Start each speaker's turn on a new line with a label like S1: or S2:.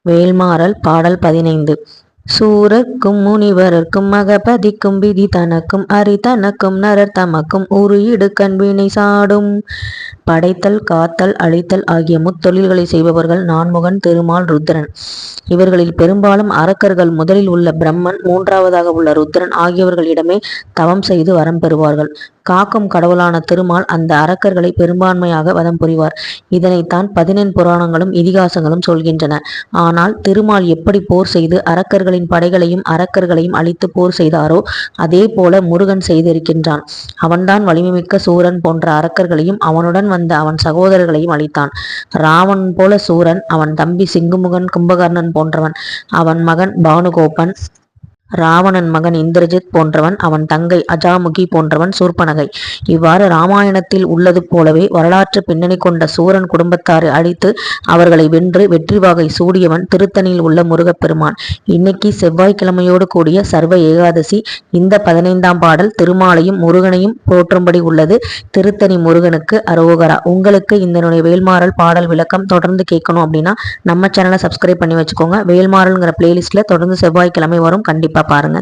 S1: வேல்மாறல் பாடல் 15. சூரர்க்கும் முனிவரர்க்கும் மகபதிக்கும் விதி தனக்கும் அரி தனக்கும் நரர் தமக்கும் உரு இடுக்கண் வினை சாடும். படைத்தல் காத்தல் அழித்தல் ஆகிய முத்தொழில்களை செய்பவர்கள் நான்முகன் திருமால் ருத்ரன். இவர்களில் பெரும்பாலும் அரக்கர்கள் முதலில் உள்ள பிரம்மன், மூன்றாவதாக உள்ள ருத்ரன் ஆகியவர்களிடமே தவம் செய்து வரம் பெறுவார்கள். காக்கும் கடவுளான திருமால் அந்த அரக்கர்களை பெரும்பான்மையாக வதம் புரிவார். இதனைத்தான் 14 புராணங்களும் இதிகாசங்களும் சொல்கின்றன. ஆனால் திருமால் எப்படி போர் செய்து அரக்கர்களின் படைகளையும் அரக்கர்களையும் அழித்து போர் செய்தாரோ அதே போல முருகன் செய்திருக்கின்றான். அவன்தான் வலிமைமிக்க சூரன் போன்ற அரக்கர்களையும் அவனுடன் வந்த அவன் சகோதரர்களையும் அழித்தான். ராவணன் போல சூரன், அவன் தம்பி சிங்குமுகன், கும்பகர்ணன் போன்றவன், அவன் மகன் பானுகோபன், ராவணன் மகன் இந்திரஜித் போன்றவன், அவன் தங்கை அஜாமுகி போன்றவன் சூர்பனகை. இவ்வாறு ராமாயணத்தில் உள்ளது போலவே வரலாற்று பின்னணி கொண்ட சூரன் குடும்பத்தாரை அழித்து அவர்களை வென்று வெற்றி வாகை சூடியவன் திருத்தணியில் உள்ள முருகப்பெருமான். இன்னைக்கு செவ்வாய்க்கிழமையோடு கூடிய சர்வ ஏகாதசி. இந்த 15ஆம் பாடல் திருமாலையும் முருகனையும் போற்றும்படி உள்ளது. திருத்தணி முருகனுக்கு அரோகரா. உங்களுக்கு இந்த வேல்மாறல் பாடல் விளக்கம் தொடர்ந்து கேட்கணும் அப்படின்னா நம்ம சேனலை சப்ஸ்கிரைப் பண்ணி வச்சுக்கோங்க. வேல்மாறல்ங்கிற பிளேலிஸ்ட்ல தொடர்ந்து செவ்வாய்க்கிழமை வரும். கண்டிப்பா பாருங்க.